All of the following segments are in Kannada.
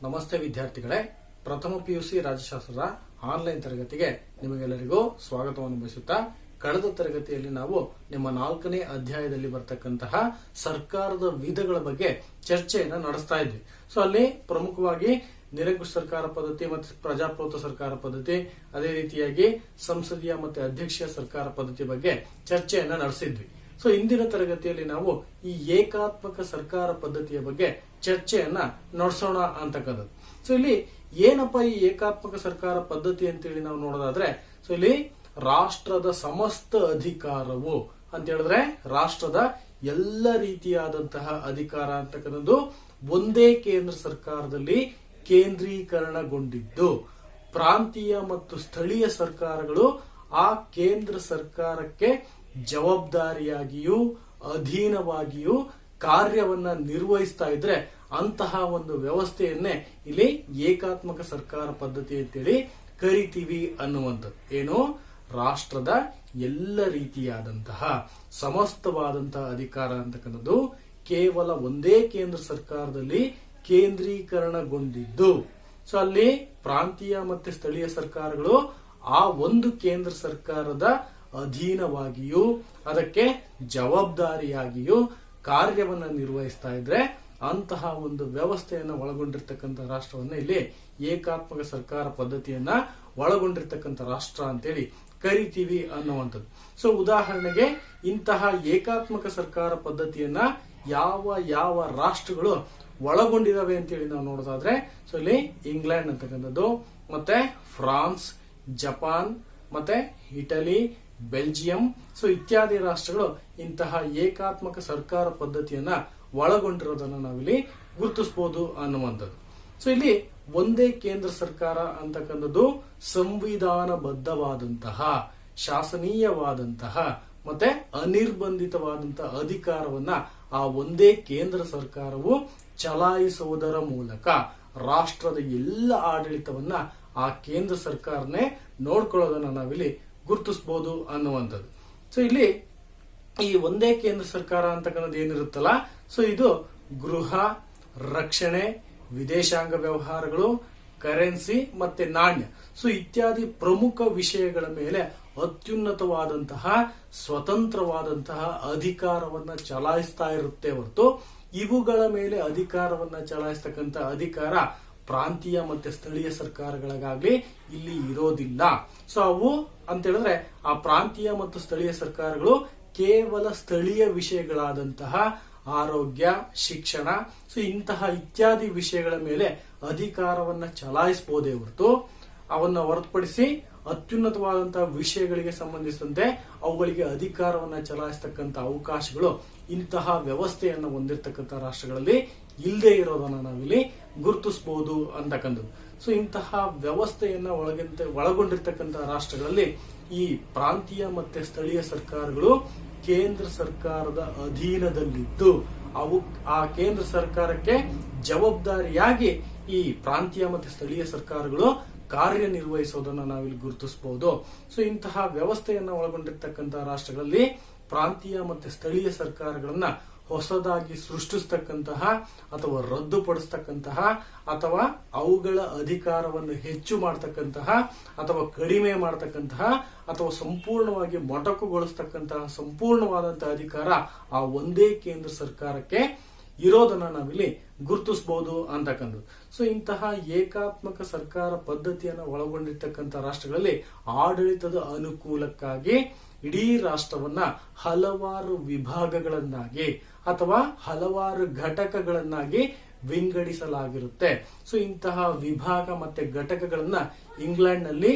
ನಮಸ್ತೆ ವಿದ್ಯಾರ್ಥಿಗಳೇ, ಪ್ರಥಮ ಪಿಯುಸಿ ರಾಜ್ಯಶಾಸ್ತ್ರದ ಆನ್ಲೈನ್ ತರಗತಿಗೆ ನಿಮಗೆಲ್ಲರಿಗೂ ಸ್ವಾಗತವನ್ನು ಬಯಸುತ್ತಾ, ಕಳೆದ ತರಗತಿಯಲ್ಲಿ ನಾವು ನಿಮ್ಮ 4ನೇ ಅಧ್ಯಾಯದಲ್ಲಿ ಬರ್ತಕ್ಕಂತಹ ಸರ್ಕಾರದ ವಿಧಗಳ ಬಗ್ಗೆ ಚರ್ಚೆಯನ್ನ ನಡೆಸ್ತಾ ಇದ್ವಿ. ಸೊ ಅಲ್ಲಿ ಪ್ರಮುಖವಾಗಿ ನಿರಂಕುಶ ಸರ್ಕಾರ ಪದ್ಧತಿ ಮತ್ತು ಪ್ರಜಾಪ್ರಭುತ್ವ ಸರ್ಕಾರ ಪದ್ಧತಿ, ಅದೇ ರೀತಿಯಾಗಿ ಸಂಸದೀಯ ಮತ್ತು ಅಧ್ಯಕ್ಷೀಯ ಸರ್ಕಾರ ಪದ್ಧತಿ ಬಗ್ಗೆ ಚರ್ಚೆಯನ್ನ ನಡೆಸಿದ್ವಿ. ಸೊ ಇಂದಿನ ತರಗತಿಯಲ್ಲಿ ನಾವು ಈ ಏಕಾತ್ಮಕ ಸರ್ಕಾರ ಪದ್ಧತಿಯ ಬಗ್ಗೆ ಚರ್ಚೆಯನ್ನ ನಡೆಸೋಣ ಅಂತಕ್ಕಂಥದ್ದು. ಸೊ ಇಲ್ಲಿ ಏನಪ್ಪ ಈ ಏಕಾತ್ಮಕ ಸರ್ಕಾರ ಪದ್ಧತಿ ಅಂತೇಳಿ ನಾವು ನೋಡೋದಾದ್ರೆ, ಸೊ ಇಲ್ಲಿ ರಾಷ್ಟ್ರದ ಸಮಸ್ತ ಅಧಿಕಾರವು ಅಂತ ಹೇಳಿದ್ರೆ ರಾಷ್ಟ್ರದ ಎಲ್ಲ ರೀತಿಯಾದಂತಹ ಅಧಿಕಾರ ಅಂತಕ್ಕಂಥದ್ದು ಒಂದೇ ಕೇಂದ್ರ ಸರ್ಕಾರದಲ್ಲಿ ಕೇಂದ್ರೀಕರಣಗೊಂಡಿದ್ದು, ಪ್ರಾಂತೀಯ ಮತ್ತು ಸ್ಥಳೀಯ ಸರ್ಕಾರಗಳು ಆ ಕೇಂದ್ರ ಸರ್ಕಾರಕ್ಕೆ ಜವಾಬ್ದಾರಿಯಾಗಿಯೂ ಅಧೀನವಾಗಿಯೂ ಕಾರ್ಯವನ್ನ ನಿರ್ವಹಿಸ್ತಾ ಇದ್ರೆ ಅಂತಹ ಒಂದು ವ್ಯವಸ್ಥೆಯನ್ನೇ ಇಲ್ಲಿ ಏಕಾತ್ಮಕ ಸರ್ಕಾರ ಪದ್ಧತಿ ಅಂತೇಳಿ ಕರಿತೀವಿ ಅನ್ನುವಂಥದ್ದು. ಏನು, ರಾಷ್ಟ್ರದ ಎಲ್ಲ ರೀತಿಯಾದಂತಹ ಸಮಸ್ತವಾದಂತಹ ಅಧಿಕಾರ ಅಂತಕ್ಕಂಥದ್ದು ಕೇವಲ ಒಂದೇ ಕೇಂದ್ರ ಸರ್ಕಾರದಲ್ಲಿ ಕೇಂದ್ರೀಕರಣಗೊಂಡಿದ್ದು, ಸೊ ಅಲ್ಲಿ ಪ್ರಾಂತೀಯ ಮತ್ತು ಸ್ಥಳೀಯ ಸರ್ಕಾರಗಳು ಆ ಒಂದು ಕೇಂದ್ರ ಸರ್ಕಾರದ ಅಧೀನವಾಗಿಯೂ ಅದಕ್ಕೆ ಜವಾಬ್ದಾರಿಯಾಗಿಯೂ ಕಾರ್ಯವನ್ನ ನಿರ್ವಹಿಸ್ತಾ ಇದ್ರೆ ಅಂತಹ ಒಂದು ವ್ಯವಸ್ಥೆಯನ್ನ ಒಳಗೊಂಡಿರ್ತಕ್ಕಂಥ ರಾಷ್ಟ್ರವನ್ನ ಇಲ್ಲಿ ಏಕಾತ್ಮಕ ಸರ್ಕಾರ ಪದ್ಧತಿಯನ್ನ ಒಳಗೊಂಡಿರ್ತಕ್ಕಂಥ ರಾಷ್ಟ್ರ ಅಂತೇಳಿ ಕರಿತೀವಿ ಅನ್ನುವಂಥದ್ದು. ಸೊ ಉದಾಹರಣೆಗೆ ಇಂತಹ ಏಕಾತ್ಮಕ ಸರ್ಕಾರ ಪದ್ಧತಿಯನ್ನ ಯಾವ ಯಾವ ರಾಷ್ಟ್ರಗಳು ಒಳಗೊಂಡಿದಾವೆ ಅಂತೇಳಿ ನಾವು ನೋಡೋದಾದ್ರೆ, ಸೊ ಇಲ್ಲಿ ಇಂಗ್ಲೆಂಡ್ ಅಂತಕ್ಕಂಥದ್ದು, ಮತ್ತೆ ಫ್ರಾನ್ಸ್, ಜಪಾನ್, ಮತ್ತೆ ಇಟಲಿ, ಬೆಲ್ಜಿಯಂ, ಸೊ ಇತ್ಯಾದಿ ರಾಷ್ಟ್ರಗಳು ಇಂತಹ ಏಕಾತ್ಮಕ ಸರ್ಕಾರ ಪದ್ಧತಿಯನ್ನ ಒಳಗೊಂಡಿರೋದನ್ನ ನಾವಿಲ್ಲಿ ಗುರುತಿಸಬಹುದು ಅನ್ನುವಂಥದ್ದು. ಸೊ ಇಲ್ಲಿ ಒಂದೇ ಕೇಂದ್ರ ಸರ್ಕಾರ ಅಂತಕ್ಕಂಥದ್ದು ಸಂವಿಧಾನಬದ್ಧವಾದಂತಹ, ಶಾಸನೀಯವಾದಂತಹ ಮತ್ತೆ ಅನಿರ್ಬಂಧಿತವಾದಂತಹ ಅಧಿಕಾರವನ್ನ ಆ ಒಂದೇ ಕೇಂದ್ರ ಸರ್ಕಾರವು ಚಲಾಯಿಸುವುದರ ಮೂಲಕ ರಾಷ್ಟ್ರದ ಎಲ್ಲ ಆಡಳಿತವನ್ನ ಆ ಕೇಂದ್ರ ಸರ್ಕಾರನೇ ನೋಡ್ಕೊಳ್ಳೋದನ್ನ ನಾವಿಲ್ಲಿ ಗುರುತಿಸಬಹುದು ಅನ್ನುವಂಥದ್ದು. ಸೊ ಇಲ್ಲಿ ಈ ಒಂದೇ ಕೇಂದ್ರ ಸರ್ಕಾರ ಅಂತಕ್ಕಂಥದ್ದು ಏನಿರುತ್ತಲ್ಲ, ಸೊ ಇದು ಗೃಹ, ರಕ್ಷಣೆ, ವಿದೇಶಾಂಗ ವ್ಯವಹಾರಗಳು, ಕರೆನ್ಸಿ ಮತ್ತೆ ನಾಣ್ಯ, ಸೊ ಇತ್ಯಾದಿ ಪ್ರಮುಖ ವಿಷಯಗಳ ಮೇಲೆ ಅತ್ಯುನ್ನತವಾದಂತಹ ಸ್ವತಂತ್ರವಾದಂತಹ ಅಧಿಕಾರವನ್ನ ಚಲಾಯಿಸ್ತಾ ಇರುತ್ತೆ ಹೊರತು ಇವುಗಳ ಮೇಲೆ ಅಧಿಕಾರವನ್ನ ಚಲಾಯಿಸ್ತಕ್ಕಂಥ ಅಧಿಕಾರ ಪ್ರಾಂತೀಯ ಮತ್ತೆ ಸ್ಥಳೀಯ ಸರ್ಕಾರಗಳಿಗಾಗ್ಲಿ ಇಲ್ಲಿ ಇರೋದಿಲ್ಲ. ಸೊ ಅವು ಅಂತ ಹೇಳಿದ್ರೆ ಆ ಪ್ರಾಂತೀಯ ಮತ್ತು ಸ್ಥಳೀಯ ಸರ್ಕಾರಗಳು ಕೇವಲ ಸ್ಥಳೀಯ ವಿಷಯಗಳಾದಂತಹ ಆರೋಗ್ಯ, ಶಿಕ್ಷಣ, ಸೊ ಇಂತಹ ಇತ್ಯಾದಿ ವಿಷಯಗಳ ಮೇಲೆ ಅಧಿಕಾರವನ್ನ ಚಲಾಯಿಸಬಹುದೇ ಹೊರತು ಅವನ್ನ ಹೊರತುಪಡಿಸಿ ಅತ್ಯುನ್ನತವಾದಂತಹ ವಿಷಯಗಳಿಗೆ ಸಂಬಂಧಿಸಿದಂತೆ ಅವುಗಳಿಗೆ ಅಧಿಕಾರವನ್ನ ಚಲಾಯಿಸತಕ್ಕಂತ ಅವಕಾಶಗಳು ಇಂತಹ ವ್ಯವಸ್ಥೆಯನ್ನ ಹೊಂದಿರತಕ್ಕಂಥ ರಾಷ್ಟ್ರಗಳಲ್ಲಿ ಇಲ್ಲದೆ ಇರೋದನ್ನ ನಾವಿಲ್ಲಿ ಗುರುತಿಸಬಹುದು ಅಂತಕ್ಕಂಥದ್ದು. ಸೊ ಇಂತಹ ವ್ಯವಸ್ಥೆಯನ್ನ ಒಳಗೊಂಡಿರ್ತಕ್ಕಂತಹ ರಾಷ್ಟ್ರಗಳಲ್ಲಿ ಈ ಪ್ರಾಂತೀಯ ಮತ್ತೆ ಸ್ಥಳೀಯ ಸರ್ಕಾರಗಳು ಕೇಂದ್ರ ಸರ್ಕಾರದ ಅಧೀನದಲ್ಲಿದ್ದು ಅವು ಆ ಕೇಂದ್ರ ಸರ್ಕಾರಕ್ಕೆ ಜವಾಬ್ದಾರಿಯಾಗಿ ಈ ಪ್ರಾಂತೀಯ ಮತ್ತು ಸ್ಥಳೀಯ ಸರ್ಕಾರಗಳು ಕಾರ್ಯನಿರ್ವಹಿಸೋದನ್ನ ನಾವಿಲ್ಲಿ ಗುರುತಿಸಬಹುದು. ಸೊ ಇಂತಹ ವ್ಯವಸ್ಥೆಯನ್ನ ಒಳಗೊಂಡಿರ್ತಕ್ಕಂತಹ ರಾಷ್ಟ್ರಗಳಲ್ಲಿ ಪ್ರಾಂತೀಯ ಮತ್ತು ಸ್ಥಳೀಯ ಸರ್ಕಾರಗಳನ್ನ ಹೊಸದಾಗಿ ಸೃಷ್ಟಿಸ್ತಕ್ಕಂತಹ ಅಥವಾ ರದ್ದುಪಡಿಸ್ತಕ್ಕಂತಹ ಅಥವಾ ಅವುಗಳ ಅಧಿಕಾರವನ್ನು ಹೆಚ್ಚು ಮಾಡತಕ್ಕಂತಹ ಅಥವಾ ಕಡಿಮೆ ಮಾಡತಕ್ಕಂತಹ ಅಥವಾ ಸಂಪೂರ್ಣವಾಗಿ ಮೊಟಕುಗೊಳಿಸ್ತಕ್ಕಂತಹ ಸಂಪೂರ್ಣವಾದಂತಹ ಅಧಿಕಾರ ಆ ಒಂದೇ ಕೇಂದ್ರ ಸರ್ಕಾರಕ್ಕೆ ಇರೋದನ್ನ ನಾವಿಲ್ಲಿ ಗುರುತಿಸಬಹುದು ಅಂತಕ್ಕಂಥದ್ದು. ಸೊ ಇಂತಹ ಏಕಾತ್ಮಕ ಸರ್ಕಾರ ಪದ್ಧತಿಯನ್ನು ಒಳಗೊಂಡಿರ್ತಕ್ಕಂಥ ರಾಷ್ಟ್ರಗಳಲ್ಲಿ ಆಡಳಿತದ ಅನುಕೂಲಕ್ಕಾಗಿ ಇಡೀ ರಾಷ್ಟ್ರವನ್ನ ಹಲವಾರು ವಿಭಾಗಗಳನ್ನಾಗಿ ಅಥವಾ ಹಲವಾರು ಘಟಕಗಳನ್ನಾಗಿ ವಿಂಗಡಿಸಲಾಗಿರುತ್ತೆ. ಸೊ ಇಂತಹ ವಿಭಾಗ ಮತ್ತೆ ಘಟಕಗಳನ್ನ ಇಂಗ್ಲೆಂಡ್ ನಲ್ಲಿ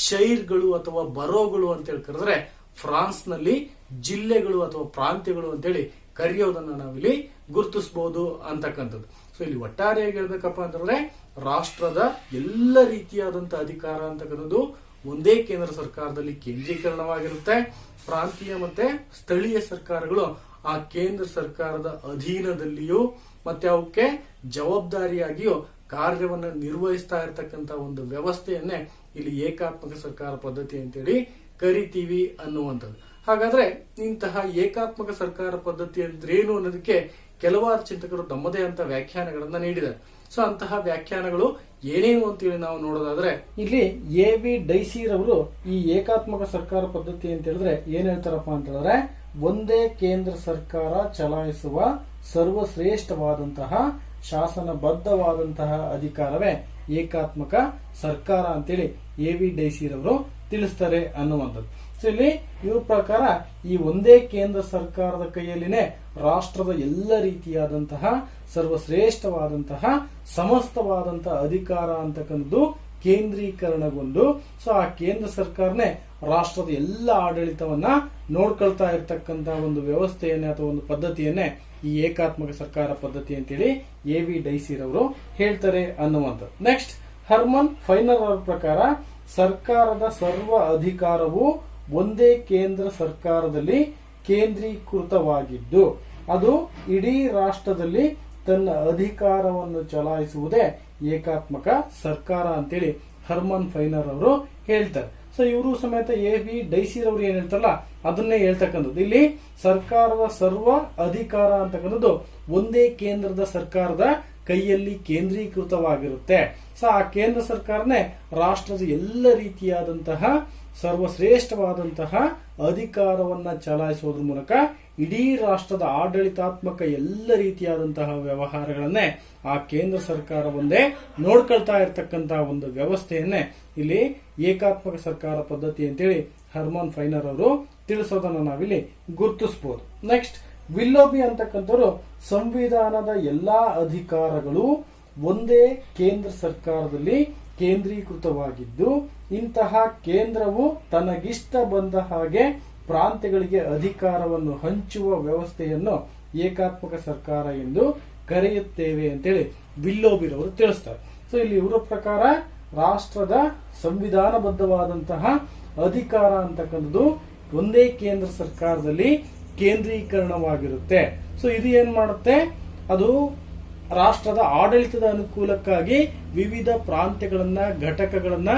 ಶೈರ್ಗಳು ಅಥವಾ ಬರೋಗಳು ಅಂತ ಹೇಳಿ ಕರೆದ್ರೆ, ಫ್ರಾನ್ಸ್ ನಲ್ಲಿ ಜಿಲ್ಲೆಗಳು ಅಥವಾ ಪ್ರಾಂತ್ಯಗಳು ಅಂತೇಳಿ ಕರೆಯೋದನ್ನ ನಾವಿಲ್ಲಿ ಗುರುತಿಸಬಹುದು ಅಂತಕ್ಕಂಥದ್ದು. ಸೊ ಇಲ್ಲಿ ಒಟ್ಟಾರೆಯಾಗಿ ಹೇಳ್ಬೇಕಪ್ಪ ಅಂತಂದ್ರೆ ರಾಷ್ಟ್ರದ ಎಲ್ಲ ರೀತಿಯಾದಂತಹ ಅಧಿಕಾರ ಅಂತಕ್ಕಂಥದ್ದು ಒಂದೇ ಕೇಂದ್ರ ಸರ್ಕಾರದಲ್ಲಿ ಕೇಂದ್ರೀಕರಣವಾಗಿರುತ್ತೆ. ಪ್ರಾಂತೀಯ ಮತ್ತೆ ಸ್ಥಳೀಯ ಸರ್ಕಾರಗಳು ಆ ಕೇಂದ್ರ ಸರ್ಕಾರದ ಅಧೀನದಲ್ಲಿಯೂ ಮತ್ತೆ ಅವಕ್ಕೆ ಜವಾಬ್ದಾರಿಯಾಗಿಯೂ ಕಾರ್ಯವನ್ನ ನಿರ್ವಹಿಸ್ತಾ ಇರತಕ್ಕಂತ ಒಂದು ವ್ಯವಸ್ಥೆಯನ್ನೇ ಇಲ್ಲಿ ಏಕಾತ್ಮಕ ಸರ್ಕಾರ ಪದ್ಧತಿ ಅಂತೇಳಿ ಕರಿತೀವಿ ಅನ್ನುವಂಥದ್ದು. ಹಾಗಾದ್ರೆ ಇಂತಹ ಏಕಾತ್ಮಕ ಸರ್ಕಾರ ಪದ್ಧತಿ ಅಂದ್ರೇನು ಅನ್ನೋದಕ್ಕೆ ಕೆಲವಾರು ಚಿಂತಕರು ತಮ್ಮದೇ ಅಂತ ವ್ಯಾಖ್ಯಾನಗಳನ್ನ ನೀಡಿದ್ದಾರೆ. ಸೊ ಅಂತಹ ವ್ಯಾಖ್ಯಾನಗಳು ಏನೇನು ಅಂತೇಳಿ ನಾವು ನೋಡೋದಾದ್ರೆ ಇಲ್ಲಿ ಎ.ವಿ. ಡೈಸಿರವರು ಈ ಏಕಾತ್ಮಕ ಸರ್ಕಾರ ಪದ್ಧತಿ ಅಂತ ಹೇಳಿದ್ರೆ ಏನ್ ಹೇಳ್ತಾರಪ್ಪ ಅಂತ ಹೇಳಿದ್ರೆ, ಒಂದೇ ಕೇಂದ್ರ ಸರ್ಕಾರ ಚಲಾಯಿಸುವ ಸರ್ವಶ್ರೇಷ್ಠವಾದಂತಹ ಶಾಸನಬದ್ಧವಾದಂತಹ ಅಧಿಕಾರವೇ ಏಕಾತ್ಮಕ ಸರ್ಕಾರ ಅಂತೇಳಿ ಎ.ವಿ. ಡೈಸಿರವರು ತಿಳಿಸ್ತಾರೆ ಅನ್ನುವಂಥದ್ದು. ಸೊ ಇಲ್ಲಿ ಇವ್ರ ಪ್ರಕಾರ ಈ ಒಂದೇ ಕೇಂದ್ರ ಸರ್ಕಾರದ ಕೈಯಲ್ಲಿನೇ ರಾಷ್ಟ್ರದ ಎಲ್ಲ ರೀತಿಯಾದಂತಹ ಸರ್ವಶ್ರೇಷ್ಠವಾದಂತಹ ಸಮಸ್ತವಾದಂತಹ ಅಧಿಕಾರ ಅಂತಕ್ಕಂಥದ್ದು ಕೇಂದ್ರೀಕರಣಗೊಂಡು, ಸೊ ಆ ಕೇಂದ್ರ ಸರ್ಕಾರನೇ ರಾಷ್ಟ್ರದ ಎಲ್ಲ ಆಡಳಿತವನ್ನ ನೋಡ್ಕೊಳ್ತಾ ಇರತಕ್ಕಂತಹ ಒಂದು ವ್ಯವಸ್ಥೆಯನ್ನೇ ಅಥವಾ ಒಂದು ಪದ್ಧತಿಯನ್ನೇ ಈ ಏಕಾತ್ಮಕ ಸರ್ಕಾರ ಪದ್ಧತಿ ಅಂತೇಳಿ ಎ.ವಿ. ಡೈಸಿರವರು ಹೇಳ್ತಾರೆ ಅನ್ನುವಂಥದ್ದು. ನೆಕ್ಸ್ಟ್, ಹರ್ಮನ್ ಫೈನರ್ ಅವರ ಪ್ರಕಾರ ಸರ್ಕಾರದ ಸರ್ವ ಅಧಿಕಾರವು ಒಂದೇ ಕೇಂದ್ರ ಸರ್ಕಾರದಲ್ಲಿ ಕೇಂದ್ರೀಕೃತವಾಗಿದ್ದು ಅದು ಇಡೀ ರಾಷ್ಟ್ರದಲ್ಲಿ ತನ್ನ ಅಧಿಕಾರವನ್ನು ಚಲಾಯಿಸುವುದೇ ಏಕಾತ್ಮಕ ಸರ್ಕಾರ ಅಂತೇಳಿ ಹರ್ಮನ್ ಫೈನರ್ ಅವರು ಹೇಳ್ತಾರೆ. ಸೊ ಇವರು ಸಮೇತ ಎ.ವಿ. ಡೈಸಿರವರು ಏನ್ ಹೇಳ್ತಾರಲ್ಲ ಅದನ್ನೇ ಹೇಳ್ತಕ್ಕಂಥದ್ದು. ಇಲ್ಲಿ ಸರ್ಕಾರದ ಸರ್ವ ಅಧಿಕಾರ ಅಂತಕ್ಕಂಥದ್ದು ಒಂದೇ ಕೇಂದ್ರದ ಸರ್ಕಾರದ ಕೈಯಲ್ಲಿ ಕೇಂದ್ರೀಕೃತವಾಗಿರುತ್ತೆ. ಸೊ ಆ ಕೇಂದ್ರ ಸರ್ಕಾರನೇ ರಾಷ್ಟ್ರದ ಎಲ್ಲ ರೀತಿಯಾದಂತಹ ಸರ್ವಶ್ರೇಷ್ಠವಾದಂತಹ ಅಧಿಕಾರವನ್ನ ಚಲಾಯಿಸುವುದರ ಮೂಲಕ ಇಡೀ ರಾಷ್ಟ್ರದ ಆಡಳಿತಾತ್ಮಕ ಎಲ್ಲ ರೀತಿಯಾದಂತಹ ವ್ಯವಹಾರಗಳನ್ನೇ ಆ ಕೇಂದ್ರ ಸರ್ಕಾರ ಒಂದೇ ನೋಡ್ಕೊಳ್ತಾ ಇರತಕ್ಕಂತಹ ಒಂದು ವ್ಯವಸ್ಥೆಯನ್ನೇ ಇಲ್ಲಿ ಏಕಾತ್ಮಕ ಸರ್ಕಾರ ಪದ್ಧತಿ ಅಂತೇಳಿ ಹರ್ಮನ್ ಫೈನರ್ ಅವರು ತಿಳಿಸೋದನ್ನ ನಾವಿಲ್ಲಿ ಗುರುತಿಸಬಹುದು. ನೆಕ್ಸ್ಟ್, ವಿಲ್ಲೋಬಿ ಅಂತಕ್ಕಂಥವ್ರು ಸಂವಿಧಾನದ ಎಲ್ಲಾ ಅಧಿಕಾರಗಳು ಒಂದೇ ಕೇಂದ್ರ ಸರ್ಕಾರದಲ್ಲಿ ಕೇಂದ್ರೀಕೃತವಾಗಿದ್ದು ಇಂತಹ ಕೇಂದ್ರವು ತನಗಿಷ್ಟ ಬಂದ ಹಾಗೆ ಪ್ರಾಂತ್ಯಗಳಿಗೆ ಅಧಿಕಾರವನ್ನು ಹಂಚುವ ವ್ಯವಸ್ಥೆಯನ್ನು ಏಕಾತ್ಮಕ ಸರ್ಕಾರ ಎಂದು ಕರೆಯುತ್ತೇವೆ ಅಂತೇಳಿ ವಿಲ್ಲೋಬಿರವರು ತಿಳಿಸ್ತಾರೆ. ಸೊ ಇಲ್ಲಿ ಇವರ ಪ್ರಕಾರ ರಾಷ್ಟ್ರದ ಸಂವಿಧಾನಬದ್ಧವಾದಂತಹ ಅಧಿಕಾರ ಅಂತಕ್ಕಂಥದ್ದು ಒಂದೇ ಕೇಂದ್ರ ಸರ್ಕಾರದಲ್ಲಿ ಕೇಂದ್ರೀಕರಣವಾಗಿರುತ್ತೆ. ಸೊ ಇದು ಏನ್ ಮಾಡುತ್ತೆ, ಅದು ರಾಷ್ಟ್ರದ ಆಡಳಿತದ ಅನುಕೂಲಕ್ಕಾಗಿ ವಿವಿಧ ಪ್ರಾಂತ್ಯಗಳನ್ನ ಘಟಕಗಳನ್ನ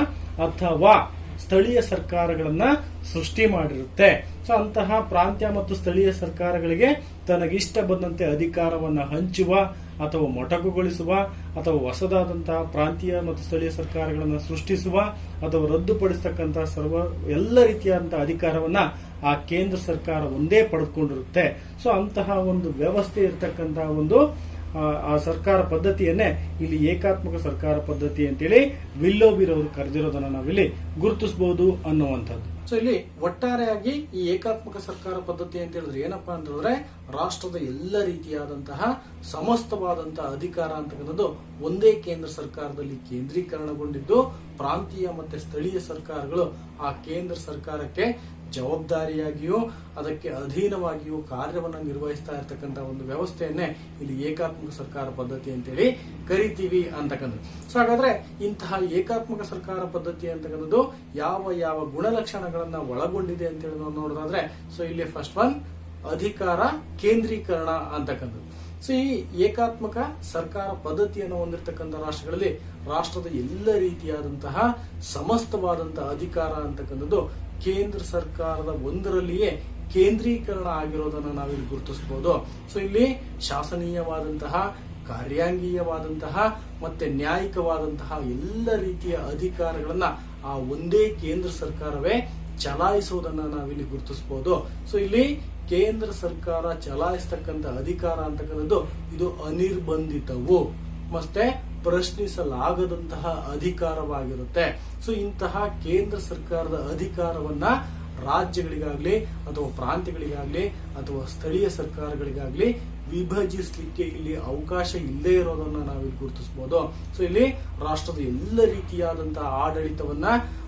ಅಥವಾ ಸ್ಥಳೀಯ ಸರ್ಕಾರಗಳನ್ನ ಸೃಷ್ಟಿ ಮಾಡಿರುತ್ತೆ. ಸೊ ಅಂತಹ ಪ್ರಾಂತ್ಯ ಮತ್ತು ಸ್ಥಳೀಯ ಸರ್ಕಾರಗಳಿಗೆ ತನಗಿಷ್ಟ ಬಂದಂತೆ ಅಧಿಕಾರವನ್ನ ಹಂಚುವ ಅಥವಾ ಮೊಟಕುಗೊಳಿಸುವ ಅಥವಾ ಹೊಸದಾದಂತಹ ಪ್ರಾಂತೀಯ ಮತ್ತು ಸ್ಥಳೀಯ ಸರ್ಕಾರಗಳನ್ನು ಸೃಷ್ಟಿಸುವ ಅಥವಾ ರದ್ದುಪಡಿಸತಕ್ಕಂತಹ ಎಲ್ಲ ರೀತಿಯಾದಂತಹ ಅಧಿಕಾರವನ್ನ ಆ ಕೇಂದ್ರ ಸರ್ಕಾರ ಒಂದೇ ಪಡೆದುಕೊಂಡಿರುತ್ತೆ. ಸೊ ಅಂತಹ ಒಂದು ವ್ಯವಸ್ಥೆ ಇರತಕ್ಕಂತಹ ಒಂದು ಆ ಸರ್ಕಾರ ಪದ್ಧತಿಯನ್ನೇ ಇಲ್ಲಿ ಏಕಾತ್ಮಕ ಸರ್ಕಾರ ಪದ್ಧತಿ ಅಂತೇಳಿ ವಿಲ್ಲೋಬಿರವರು ಕರೆದಿರೋದನ್ನ ನಾವಿಲ್ಲಿ ಗುರುತಿಸಬಹುದು ಅನ್ನುವಂಥದ್ದು. ಸೊ ಇಲ್ಲಿ ಒಟ್ಟಾರೆಯಾಗಿ ಈ ಏಕಾತ್ಮಕ ಸರ್ಕಾರ ಪದ್ಧತಿ ಅಂತ ಹೇಳಿದ್ರೆ ಏನಪ್ಪಾ ಅಂತಂದ್ರೆ ರಾಷ್ಟ್ರದ ಎಲ್ಲ ರೀತಿಯಾದಂತಹ ಸಮಸ್ತವಾದಂತಹ ಅಧಿಕಾರ ಅಂತಕ್ಕಂಥದ್ದು ಒಂದೇ ಕೇಂದ್ರ ಸರ್ಕಾರದಲ್ಲಿ ಕೇಂದ್ರೀಕರಣಗೊಂಡಿದ್ದು ಪ್ರಾಂತೀಯ ಮತ್ತೆ ಸ್ಥಳೀಯ ಸರ್ಕಾರಗಳು ಆ ಕೇಂದ್ರ ಸರ್ಕಾರಕ್ಕೆ ಜವಾಬ್ದಾರಿಯಾಗಿಯೂ ಅದಕ್ಕೆ ಅಧೀನವಾಗಿಯೂ ಕಾರ್ಯವನ್ನು ನಿರ್ವಹಿಸ್ತಾ ಇರತಕ್ಕಂತಹ ಒಂದು ವ್ಯವಸ್ಥೆಯನ್ನೇ ಇಲ್ಲಿ ಏಕಾತ್ಮಕ ಸರ್ಕಾರ ಪದ್ಧತಿ ಅಂತೇಳಿ ಕರಿತೀವಿ ಅಂತಕ್ಕಂಥದ್ದು. ಸೊ ಹಾಗಾದ್ರೆ ಇಂತಹ ಏಕಾತ್ಮಕ ಸರ್ಕಾರ ಪದ್ಧತಿ ಅಂತಕ್ಕಂಥದ್ದು ಯಾವ ಯಾವ ಗುಣಲಕ್ಷಣಗಳನ್ನ ಒಳಗೊಂಡಿದೆ ಅಂತೇಳಿ ನಾವು ನೋಡೋದಾದ್ರೆ, ಸೊ ಇಲ್ಲಿ ಫಸ್ಟ್ ಒನ್ ಅಧಿಕಾರ ಕೇಂದ್ರೀಕರಣ ಅಂತಕ್ಕಂಥದ್ದು. ಸೊ ಈ ಏಕಾತ್ಮಕ ಸರ್ಕಾರ ಪದ್ಧತಿಯನ್ನು ಹೊಂದಿರತಕ್ಕಂಥ ರಾಷ್ಟ್ರಗಳಲ್ಲಿ ರಾಷ್ಟ್ರದ ಎಲ್ಲ ರೀತಿಯಾದಂತಹ ಸಮಸ್ತವಾದಂತಹ ಅಧಿಕಾರ ಅಂತಕ್ಕಂಥದ್ದು ಕೇಂದ್ರ ಸರ್ಕಾರದ ಒಂದರಲ್ಲಿಯೇ ಕೇಂದ್ರೀಕರಣ ಆಗಿರೋದನ್ನ ನಾವಿಲ್ಲಿ ಗುರುತಿಸಬಹುದು. ಸೊ ಇಲ್ಲಿ ಶಾಸನೀಯವಾದಂತಹ, ಕಾರ್ಯಾಂಗೀಯವಾದಂತಹ ಮತ್ತೆ ನ್ಯಾಯಿಕವಾದಂತಹ ಎಲ್ಲ ರೀತಿಯ ಅಧಿಕಾರಗಳನ್ನ ಆ ಒಂದೇ ಕೇಂದ್ರ ಸರ್ಕಾರವೇ ಚಲಾಯಿಸುವುದನ್ನ ನಾವಿಲ್ಲಿ ಗುರುತಿಸಬಹುದು. ಸೊ ಇಲ್ಲಿ ಕೇಂದ್ರ ಸರ್ಕಾರ ಚಲಾಯಿಸತಕ್ಕಂಥ ಅಧಿಕಾರ ಅಂತಕ್ಕಂಥದ್ದು ಇದು ಅನಿರ್ಬಂಧಿತವು ಮತ್ತೆ ಪ್ರಶ್ನಿಸಲಾಗದಂತಹ ಅಧಿಕಾರವಾಗಿರುತ್ತೆ. ಸೊ ಇಂತಹ ಕೇಂದ್ರ ಸರ್ಕಾರದ ಅಧಿಕಾರವನ್ನ ರಾಜ್ಯಗಳಿಗಾಗ್ಲಿ ಅಥವಾ ಪ್ರಾಂತ್ಯಗಳಿಗಾಗ್ಲಿ ಅಥವಾ ಸ್ಥಳೀಯ ಸರ್ಕಾರಗಳಿಗಾಗ್ಲಿ ವಿಭಜಿಸಲಿಕ್ಕೆ ಇಲ್ಲಿ ಅವಕಾಶ ಇಲ್ಲದೆ ಇರೋದನ್ನ ನಾವಿಲ್ಲಿ ಗುರುತಿಸಬಹುದು. ಸೊ ಇಲ್ಲಿ ರಾಷ್ಟ್ರದ ಎಲ್ಲ ರೀತಿಯಾದಂತಹ ಆಡಳಿತವನ್ನ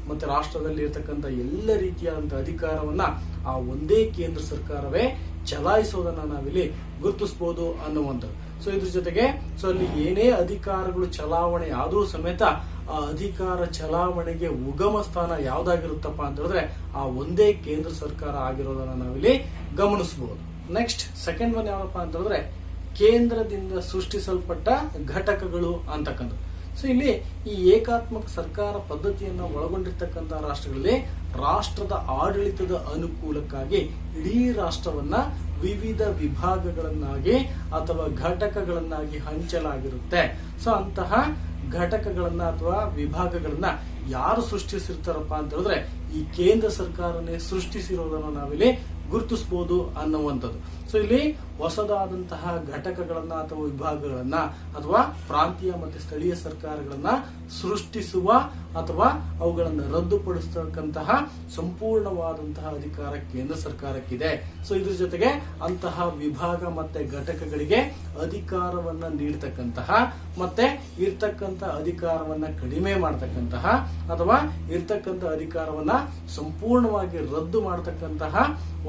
ಮತ್ತೆ ರಾಷ್ಟ್ರದಲ್ಲಿ ಇರತಕ್ಕಂಥ ಎಲ್ಲ ರೀತಿಯಾದಂತಹ ಅಧಿಕಾರವನ್ನ ಆ ಒಂದೇ ಕೇಂದ್ರ ಸರ್ಕಾರವೇ ಚಲಾಯಿಸೋದನ್ನ ನಾವಿಲ್ಲಿ ಗುರುತಿಸಬಹುದು ಅನ್ನುವಂಥದ್ದು. ಸೊ ಇದ್ರ ಜೊತೆಗೆ ಸೊ ಅಲ್ಲಿ ಏನೇ ಅಧಿಕಾರಗಳು ಚಲಾವಣೆ ಆದರೂ ಸಮೇತ ಆ ಅಧಿಕಾರ ಚಲಾವಣೆಗೆ ಉಗಮ ಸ್ಥಾನ ಯಾವ್ದಾಗಿರುತ್ತಪ್ಪ ಅಂತ ಹೇಳಿದ್ರೆ ಆ ಒಂದೇ ಕೇಂದ್ರ ಸರ್ಕಾರ ಆಗಿರೋದನ್ನ ನಾವಿಲ್ಲಿ ಗಮನಿಸಬಹುದು. ನೆಕ್ಸ್ಟ್ ಸೆಕೆಂಡ್ ಒನ್ ಯಾವಪ್ಪ ಅಂತ ಹೇಳಿದ್ರೆ ಕೇಂದ್ರದಿಂದ ಸೃಷ್ಟಿಸಲ್ಪಟ್ಟ ಘಟಕಗಳು ಅಂತಕ್ಕಂಥದ್ದು. ಸೊ ಇಲ್ಲಿ ಈ ಏಕಾತ್ಮಕ ಸರ್ಕಾರ ಪದ್ಧತಿಯನ್ನು ಒಳಗೊಂಡಿರ್ತಕ್ಕಂತಹ ರಾಷ್ಟ್ರಗಳಲ್ಲಿ ರಾಷ್ಟ್ರದ ಆಡಳಿತದ ಅನುಕೂಲಕ್ಕಾಗಿ ಇಡೀ ರಾಷ್ಟ್ರವನ್ನ ವಿವಿಧ ವಿಭಾಗಗಳನ್ನಾಗಿ ಅಥವಾ ಘಟಕಗಳನ್ನಾಗಿ ಹಂಚಲಾಗಿರುತ್ತೆ. ಸೊ ಅಂತಹ ಘಟಕಗಳನ್ನ ಅಥವಾ ವಿಭಾಗಗಳನ್ನ ಯಾರು ಸೃಷ್ಟಿಸಿರ್ತಾರಪ್ಪ ಅಂತ ಹೇಳಿದ್ರೆ ಈ ಕೇಂದ್ರ ಸರ್ಕಾರನೇ ಸೃಷ್ಟಿಸಿರೋದನ್ನು ನಾವಿಲ್ಲಿ ಗುರುತಿಸಬಹುದು ಅನ್ನುವಂಥದ್ದು. ಸೊ ಇಲ್ಲಿ ಹೊಸದಾದಂತಹ ಘಟಕಗಳನ್ನ ಅಥವಾ ವಿಭಾಗಗಳನ್ನ ಅಥವಾ ಪ್ರಾಂತೀಯ ಮತ್ತು ಸ್ಥಳೀಯ ಸರ್ಕಾರಗಳನ್ನ ಸೃಷ್ಟಿಸುವ ಅಥವಾ ಅವುಗಳನ್ನು ರದ್ದುಪಡಿಸತಕ್ಕಂತಹ ಸಂಪೂರ್ಣವಾದಂತಹ ಅಧಿಕಾರ ಕೇಂದ್ರ ಸರ್ಕಾರಕ್ಕಿದೆ. ಸೊ ಇದ್ರ ಜೊತೆಗೆ ಅಂತಹ ವಿಭಾಗ ಮತ್ತೆ ಘಟಕಗಳಿಗೆ ಅಧಿಕಾರವನ್ನ ನೀಡತಕ್ಕಂತಹ ಮತ್ತೆ ಇರ್ತಕ್ಕಂಥ ಅಧಿಕಾರವನ್ನ ಕಡಿಮೆ ಮಾಡತಕ್ಕಂತಹ ಅಥವಾ ಇರ್ತಕ್ಕಂಥ ಅಧಿಕಾರವನ್ನ ಸಂಪೂರ್ಣವಾಗಿ ರದ್ದು ಮಾಡತಕ್ಕಂತಹ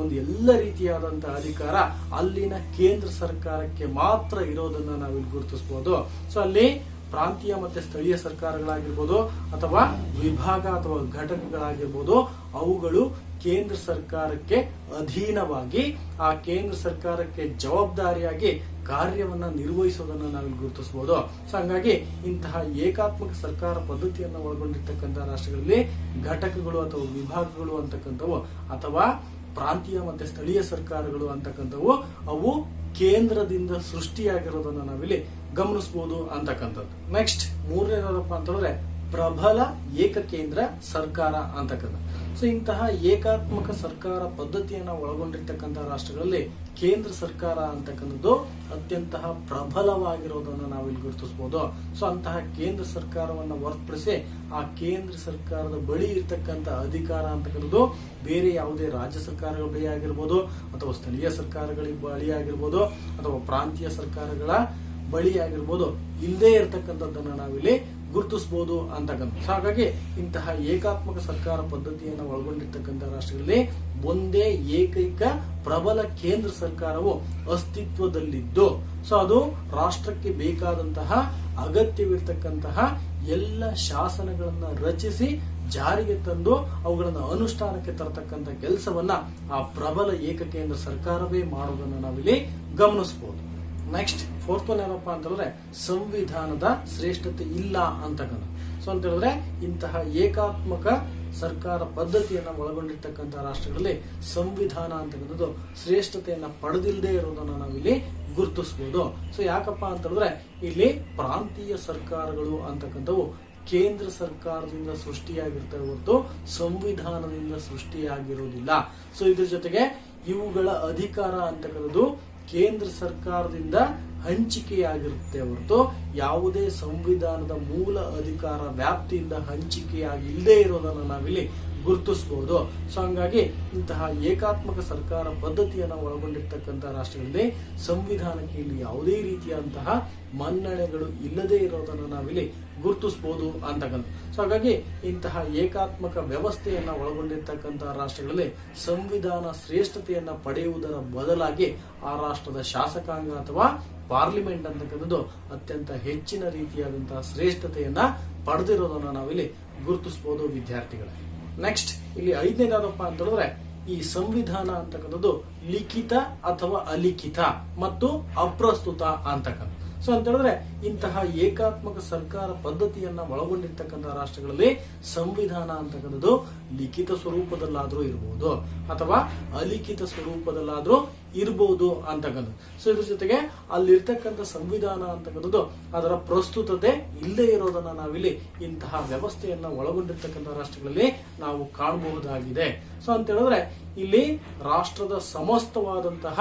ಒಂದು ಎಲ್ಲ ರೀತಿಯಾದಂತಹ ಅಧಿಕಾರ ಅಲ್ಲಿನ ಕೇಂದ್ರ ಸರ್ಕಾರಕ್ಕೆ ಮಾತ್ರ ಇರೋದನ್ನ ನಾವಿಲ್ಲಿ ಗುರುತಿಸಬಹುದು. ಸೊ ಅಲ್ಲಿ ಪ್ರಾಂತೀಯ ಮತ್ತೆ ಸ್ಥಳೀಯ ಸರ್ಕಾರಗಳಾಗಿರ್ಬೋದು ಅಥವಾ ವಿಭಾಗ ಅಥವಾ ಘಟಕಗಳಾಗಿರ್ಬೋದು, ಅವುಗಳು ಕೇಂದ್ರ ಸರ್ಕಾರಕ್ಕೆ ಅಧೀನವಾಗಿ ಆ ಕೇಂದ್ರ ಸರ್ಕಾರಕ್ಕೆ ಜವಾಬ್ದಾರಿಯಾಗಿ ಕಾರ್ಯವನ್ನ ನಿರ್ವಹಿಸೋದನ್ನ ನಾವಿಲ್ಲಿ ಗುರುತಿಸಬಹುದು. ಸೊ ಹಂಗಾಗಿ ಇಂತಹ ಏಕಾತ್ಮಕ ಸರ್ಕಾರ ಪದ್ಧತಿಯನ್ನು ಒಳಗೊಂಡಿರ್ತಕ್ಕಂತಹ ರಾಷ್ಟ್ರಗಳಲ್ಲಿ ಘಟಕಗಳು ಅಥವಾ ವಿಭಾಗಗಳು ಅಂತಕ್ಕಂಥವು ಅಥವಾ ಪ್ರಾಂತೀಯ ಮತ್ತೆ ಸ್ಥಳೀಯ ಸರ್ಕಾರಗಳು ಅಂತಕ್ಕಂಥವು ಅವು ಕೇಂದ್ರದಿಂದ ಸೃಷ್ಟಿಯಾಗಿರೋದನ್ನ ನಾವಿಲ್ಲಿ ಗಮನಿಸಬಹುದು ಅಂತಕ್ಕಂಥದ್ದು. ನೆಕ್ಸ್ಟ್ ಮೂರನೇದಪ್ಪ ಅಂತಂದ್ರೆ ಪ್ರಬಲ ಏಕಕೇಂದ್ರ ಸರ್ಕಾರ ಅಂತಕ್ಕಂಥ. ಸೊ ಇಂತಹ ಏಕಾತ್ಮಕ ಸರ್ಕಾರ ಪದ್ಧತಿಯನ್ನ ಒಳಗೊಂಡಿರ್ತಕ್ಕಂತಹ ರಾಷ್ಟ್ರಗಳಲ್ಲಿ ಕೇಂದ್ರ ಸರ್ಕಾರ ಅಂತಕ್ಕಂಥದ್ದು ಅತ್ಯಂತ ಪ್ರಬಲವಾಗಿರೋದನ್ನ ನಾವಿಲ್ಲಿ ಗುರುತಿಸಬಹುದು. ಸೊ ಅಂತಹ ಕೇಂದ್ರ ಸರ್ಕಾರವನ್ನ ಹೊರತುಪಡಿಸಿ ಆ ಕೇಂದ್ರ ಸರ್ಕಾರದ ಬಳಿ ಇರ್ತಕ್ಕಂಥ ಅಧಿಕಾರ ಅಂತಕ್ಕಂಥದ್ದು ಬೇರೆ ಯಾವುದೇ ರಾಜ್ಯ ಸರ್ಕಾರಗಳ ಬಳಿ ಆಗಿರ್ಬೋದು ಅಥವಾ ಸ್ಥಳೀಯ ಸರ್ಕಾರಗಳ ಬಳಿ ಆಗಿರ್ಬೋದು ಅಥವಾ ಪ್ರಾಂತೀಯ ಸರ್ಕಾರಗಳ ಬಳಿ ಆಗಿರ್ಬೋದು ಇಲ್ಲದೆ ಇರತಕ್ಕಂಥದ್ದನ್ನ ನಾವಿಲ್ಲಿ ಗುರುತಿಸಬಹುದು ಅಂತಕ್ಕಂಥ. ಸೊ ಹಾಗಾಗಿ ಇಂತಹ ಏಕಾತ್ಮಕ ಸರ್ಕಾರ ಪದ್ಧತಿಯನ್ನು ಒಳಗೊಂಡಿರ್ತಕ್ಕಂಥ ರಾಷ್ಟ್ರಗಳಲ್ಲಿ ಒಂದೇ ಏಕೈಕ ಪ್ರಬಲ ಕೇಂದ್ರ ಸರ್ಕಾರವು ಅಸ್ತಿತ್ವದಲ್ಲಿದ್ದು ಸೊ ಅದು ರಾಷ್ಟ್ರಕ್ಕೆ ಬೇಕಾದಂತಹ ಅಗತ್ಯವಿರ್ತಕ್ಕಂತಹ ಎಲ್ಲ ಶಾಸನಗಳನ್ನ ರಚಿಸಿ ಜಾರಿಗೆ ತಂದು ಅವುಗಳನ್ನು ಅನುಷ್ಠಾನಕ್ಕೆ ತರತಕ್ಕಂಥ ಕೆಲಸವನ್ನ ಆ ಪ್ರಬಲ ಏಕಕೇಂದ್ರ ಸರ್ಕಾರವೇ ಮಾಡೋದನ್ನ ನಾವಿಲ್ಲಿ ಗಮನಿಸಬಹುದು. ನೆಕ್ಸ್ಟ್ ಫೋರ್ತ್ ಒನ್ ಏನಪ್ಪಾ ಅಂತಂದ್ರೆ ಸಂವಿಧಾನದ ಶ್ರೇಷ್ಠತೆ ಇಲ್ಲ ಅಂತಕ್ಕಂಥ. ಸೊ ಅಂತ ಹೇಳಿದ್ರೆ ಇಂತಹ ಏಕಾತ್ಮಕ ಸರ್ಕಾರ ಪದ್ಧತಿಯನ್ನ ಒಳಗೊಂಡಿರ್ತಕ್ಕಂಥ ರಾಷ್ಟ್ರಗಳಲ್ಲಿ ಸಂವಿಧಾನ ಅಂತಕ್ಕಂಥದ್ದು ಶ್ರೇಷ್ಠತೆಯನ್ನ ಪಡೆದಿಲ್ಲದೆ ಇರೋದನ್ನ ನಾವಿಲ್ಲಿ ಗುರುತಿಸಬಹುದು. ಸೊ ಯಾಕಪ್ಪ ಅಂತ ಹೇಳಿದ್ರೆ ಇಲ್ಲಿ ಪ್ರಾಂತೀಯ ಸರ್ಕಾರಗಳು ಅಂತಕ್ಕಂಥವು ಕೇಂದ್ರ ಸರ್ಕಾರದಿಂದ ಸೃಷ್ಟಿಯಾಗಿರ್ತವೆ ಹೊರತು ಸಂವಿಧಾನದಿಂದ ಸೃಷ್ಟಿಯಾಗಿರೋದಿಲ್ಲ. ಸೊ ಇದ್ರ ಜೊತೆಗೆ ಇವುಗಳ ಅಧಿಕಾರ ಅಂತಕ್ಕಂಥದ್ದು ಕೇಂದ್ರ ಸರ್ಕಾರದಿಂದ ಹಂಚಿಕೆಯಾಗಿರುತ್ತೆ ಹೊರತು ಯಾವುದೇ ಸಂವಿಧಾನದ ಮೂಲ ಅಧಿಕಾರ ವ್ಯಾಪ್ತಿಯಿಂದ ಹಂಚಿಕೆಯಾಗಿಲ್ಲದೆ ಇರೋದನ್ನ ನಾವಿಲ್ಲಿ ಗುರುತಿಸಬಹುದು. ಸೊ ಹಂಗಾಗಿ ಇಂತಹ ಏಕಾತ್ಮಕ ಸರ್ಕಾರ ಪದ್ಧತಿಯನ್ನು ಒಳಗೊಂಡಿರ್ತಕ್ಕಂಥ ರಾಷ್ಟ್ರಗಳಲ್ಲಿ ಸಂವಿಧಾನಕ್ಕೆ ಇಲ್ಲಿ ಯಾವುದೇ ರೀತಿಯಾದಂತಹ ಮನ್ನಣೆಗಳು ಇಲ್ಲದೆ ಇರೋದನ್ನು ನಾವಿಲ್ಲಿ ಗುರುತಿಸಬಹುದು ಅಂತಕ್ಕಂಥ. ಸೊ ಹಾಗಾಗಿ ಇಂತಹ ಏಕಾತ್ಮಕ ವ್ಯವಸ್ಥೆಯನ್ನ ಒಳಗೊಂಡಿರ್ತಕ್ಕಂತಹ ರಾಷ್ಟ್ರಗಳಲ್ಲಿ ಸಂವಿಧಾನ ಶ್ರೇಷ್ಠತೆಯನ್ನ ಪಡೆಯುವುದರ ಬದಲಾಗಿ ಆ ರಾಷ್ಟ್ರದ ಶಾಸಕಾಂಗ ಅಥವಾ ಪಾರ್ಲಿಮೆಂಟ್ ಅಂತಕ್ಕಂಥದ್ದು ಅತ್ಯಂತ ಹೆಚ್ಚಿನ ರೀತಿಯಾದಂತಹ ಶ್ರೇಷ್ಠತೆಯನ್ನ ಪಡೆದಿರೋದನ್ನ ನಾವಿಲ್ಲಿ ಗುರುತಿಸಬಹುದು ವಿದ್ಯಾರ್ಥಿಗಳೇ. ನೆಕ್ಸ್ಟ್ ಇಲ್ಲಿ ಐದನೇದಾದಪ್ಪ ಅಂತ ಹೇಳಿದ್ರೆ ಈ ಸಂವಿಧಾನ ಅಂತಕ್ಕಂಥದ್ದು ಲಿಖಿತ ಅಥವಾ ಅಲಿಖಿತ ಮತ್ತು ಅಪ್ರಸ್ತುತ ಅಂತಕ್ಕಂಥ. ಸೊ ಅಂತ ಹೇಳಿದ್ರೆ ಇಂತಹ ಏಕಾತ್ಮಕ ಸರ್ಕಾರ ಪದ್ಧತಿಯನ್ನ ಒಳಗೊಂಡಿರ್ತಕ್ಕಂತಹ ರಾಷ್ಟ್ರಗಳಲ್ಲಿ ಸಂವಿಧಾನ ಅಂತಕ್ಕಂಥದ್ದು ಲಿಖಿತ ಸ್ವರೂಪದಲ್ಲಾದ್ರೂ ಇರಬಹುದು ಅಥವಾ ಅಲಿಖಿತ ಸ್ವರೂಪದಲ್ಲಾದ್ರೂ ಇರಬಹುದು ಅಂತಕ್ಕಂಥದ್ದು. ಸೊ ಇದ್ರ ಜೊತೆಗೆ ಅಲ್ಲಿರ್ತಕ್ಕಂಥ ಸಂವಿಧಾನ ಅಂತಕ್ಕಂಥದ್ದು ಅದರ ಪ್ರಸ್ತುತತೆ ಇಲ್ಲದೆ ಇರೋದನ್ನ ನಾವಿಲ್ಲಿ ಇಂತಹ ವ್ಯವಸ್ಥೆಯನ್ನ ಒಳಗೊಂಡಿರ್ತಕ್ಕಂಥ ರಾಷ್ಟ್ರಗಳಲ್ಲಿ ನಾವು ಕಾಣಬಹುದಾಗಿದೆ. ಸೊ ಅಂತ ಹೇಳಿದ್ರೆ ಇಲ್ಲಿ ರಾಷ್ಟ್ರದ ಸಮಸ್ತವಾದಂತಹ